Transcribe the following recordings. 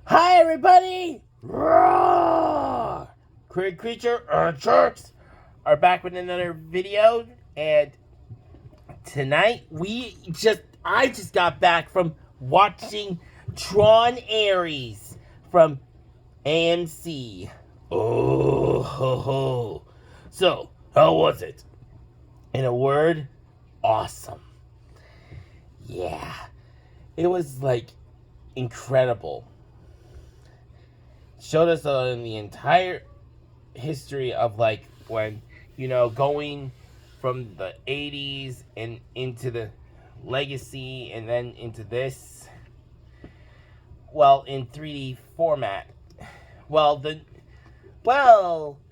Hi everybody! Roar! Creature jerks are back with another video, and tonight I just got back from watching Tron ARES from AMC. Oh ho ho. So, how was it? In a word, awesome. Yeah. It was like incredible. Showed us in the entire history of like when, going from the 80s and into the legacy and then into this, well, in 3D format.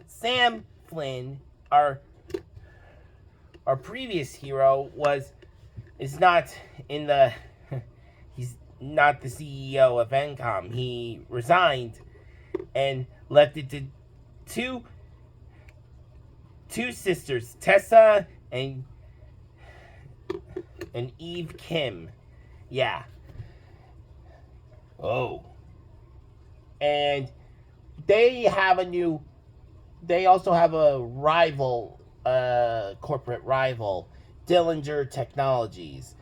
Sam Flynn, our previous hero, is not in the he's not the CEO of Encom. He resigned and left it to two sisters, Tessa and Eve Kim. Yeah. Oh. And they also have a rival, corporate rival, Dillenger Technologies,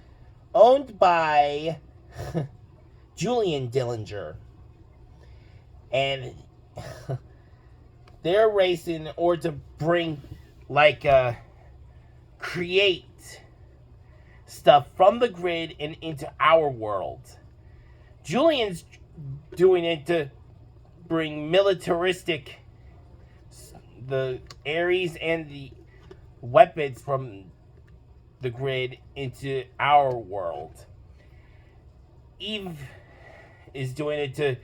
owned by Julian Dillenger. And they're racing or to bring, create stuff from the grid and into our world. Julian's doing it to bring militaristic, the ARES and the weapons from the grid into our world. Eve is doing it to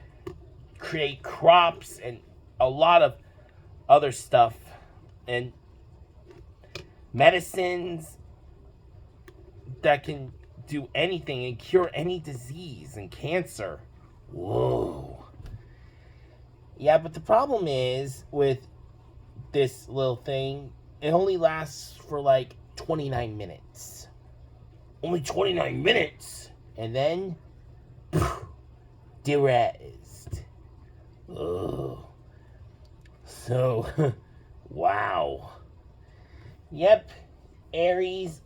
create crops and a lot of other stuff and medicines that can do anything and cure any disease and cancer. Whoa. Yeah, but the problem is with this little thing, it only lasts for like 29 minutes. Only 29 minutes. And then, De-Rezzed. Oh. So, wow. Yep, ARES.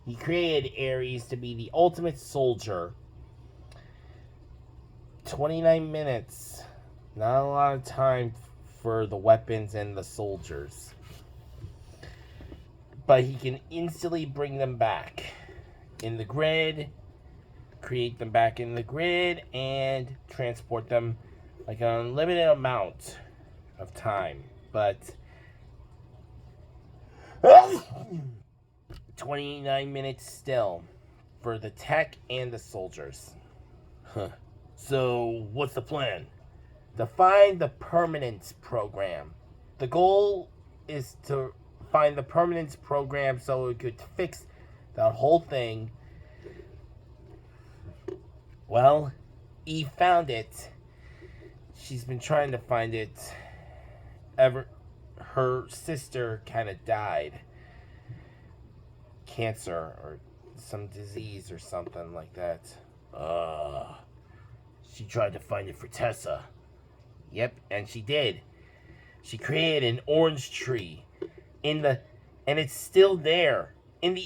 He created ARES to be the ultimate soldier. 29 minutes. Not a lot of time for the weapons and the soldiers. But he can instantly bring them back in the grid, create them back in the grid, and transport them like an unlimited amount of time. But 29 minutes still for the tech and the soldiers. Huh. So, what's the plan? To find the Permanence program. The goal is to find the Permanence program so it could fix that whole thing. Well, Eve found it. She's been trying to find it ever. Her sister kind of died. Cancer or some disease or something like that. She tried to find it for Tessa. Yep, and she did. She created an orange tree and it's still there in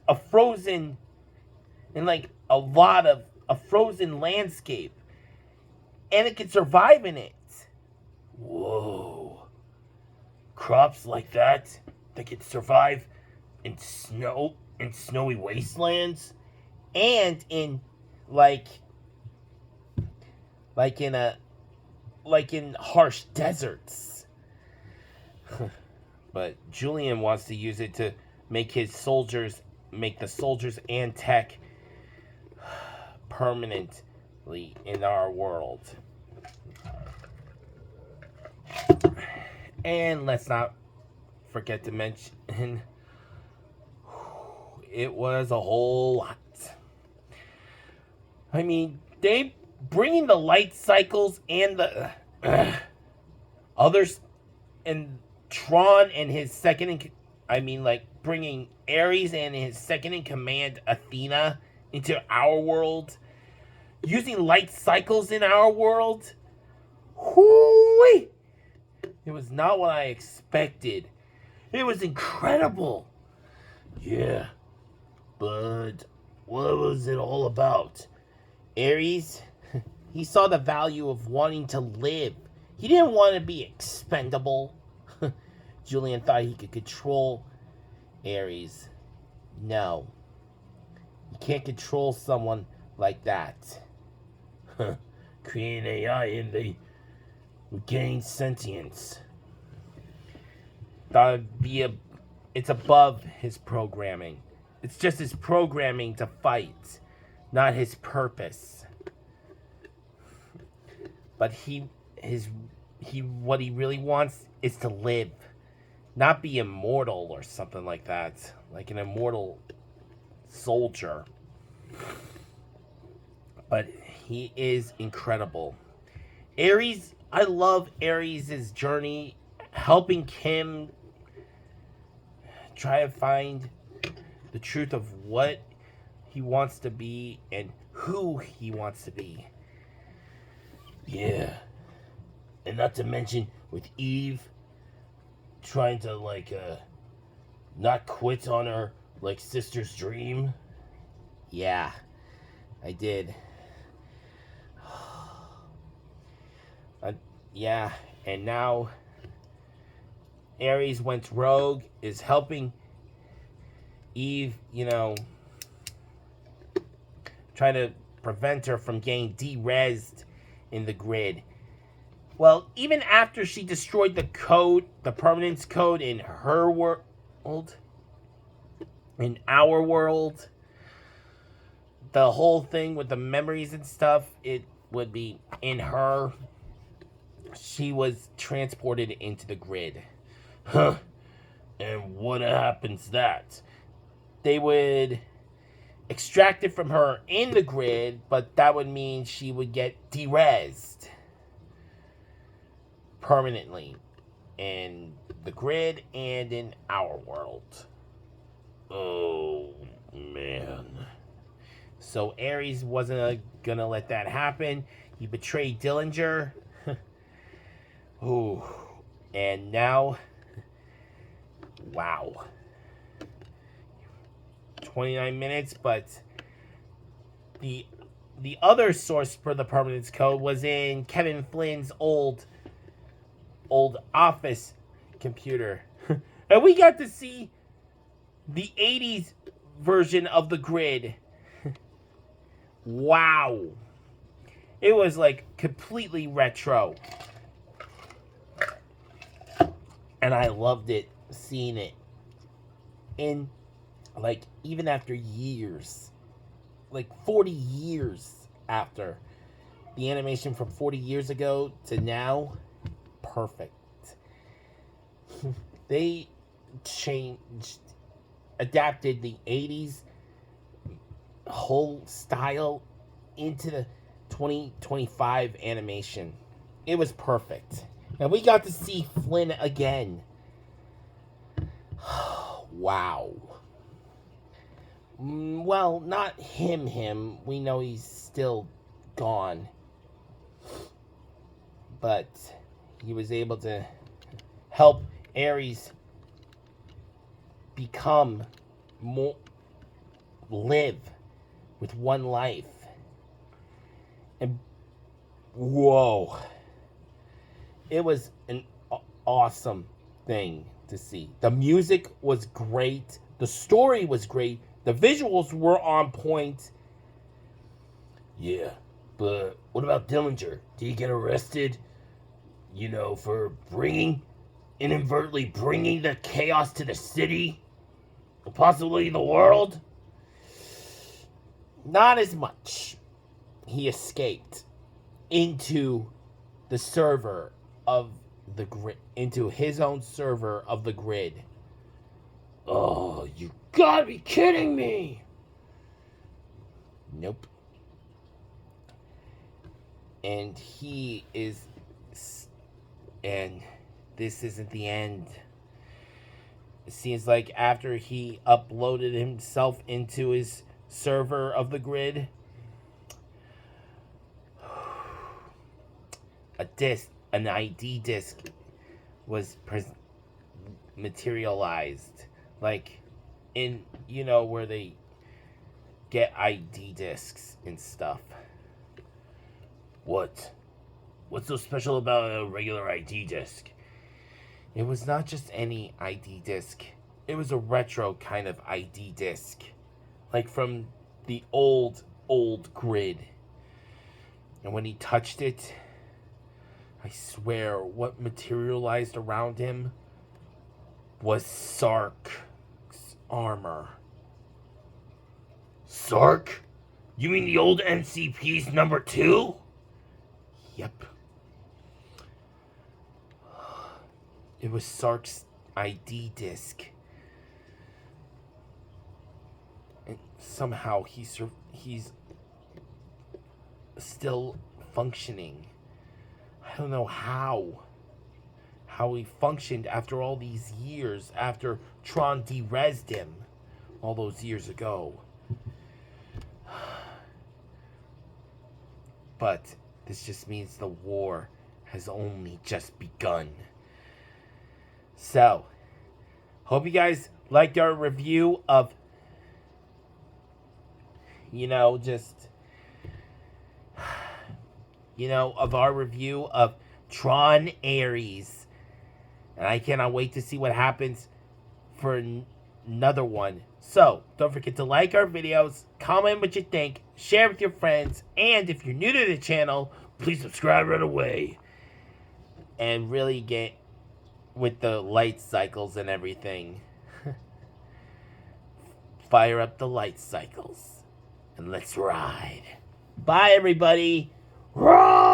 a frozen landscape, and it can survive in it. Whoa. Crops like that can survive in snowy wastelands, and in in harsh deserts. But Julian wants to use it to make the soldiers and tech permanently in our world. And let's not forget to mention, it was a whole lot. I mean, they bringing the light cycles and the others, and Tron and his bringing ARES and his second in command, Athena, into our world. using light cycles in our world. Whoo-wee! It was not what I expected. It was incredible. Yeah, but what was it all about? Ares, he saw the value of wanting to live. He didn't want to be expendable. Julian thought he could control Ares. No. You can't control someone like that. Create an AI and they would gain sentience. It's above his programming. It's just his programming to fight, not his purpose. But what he really wants is to live, not be immortal or something like that, like an immortal soldier. But he is incredible. Ares, I love Ares' journey, helping Kim try to find the truth of what he wants to be and who he wants to be. Yeah. And not to mention with Eve trying to not quit on her sister's dream. Yeah, I did. Yeah, and now Ares went rogue, is helping Eve, trying to prevent her from getting de-rezzed in the grid. Well, even after she destroyed the code, the Permanence Code in her world, in our world, the whole thing with the memories and stuff, it would be in her. She was transported into the grid. Huh. And what happens that? They would extract it from her in the grid, but that would mean she would get de-rezzed permanently in the grid and in our world. Oh, man. So Ares wasn't gonna let that happen. He betrayed Dillenger. Ooh. And now, wow. 29 minutes, but the other source for the Permanence Code was in Kevin Flynn's old office computer. And we got to see the 80s version of the grid. Wow. It was completely retro. And I loved it, seeing it. In even after years, 40 years after the animation from 40 years ago to now, perfect. They adapted the 80s whole style into the 2025 animation. It was perfect. And we got to see Flynn again. Wow. Well, not him. We know he's still gone. But he was able to help Ares live with one life. And whoa. It was an awesome thing to see. The music was great. The story was great. The visuals were on point. Yeah, but what about Dillenger? Did he get arrested? For inadvertently bringing the chaos to the city? Or possibly the world? Not as much. He escaped into the server of the grid, into his own server of the grid. Oh, you gotta be kidding me! Nope. And this isn't the end. It seems like after he uploaded himself into his server of the grid, an ID disc was materialized, like in, you know, where they get ID discs and stuff. What's so special about a regular ID disc? It was not just any ID disc. It was a retro kind of ID disc, like from the old grid. And when he touched it, I swear what materialized around him was Sark's armor. Sark? You mean the old MCP's number 2? Yep. It was Sark's ID disc. And somehow he's still functioning. I don't know how he functioned after all these years, after Tron De-Rezzed him all those years ago. But this just means the war has only just begun. So, hope you guys liked our review of, of our review of Tron ARES. And I cannot wait to see what happens for another one. So, don't forget to like our videos, comment what you think, share with your friends, and if you're new to the channel, please subscribe right away. And really get with the light cycles and everything. Fire up the light cycles. And let's ride. Bye, everybody. Ride!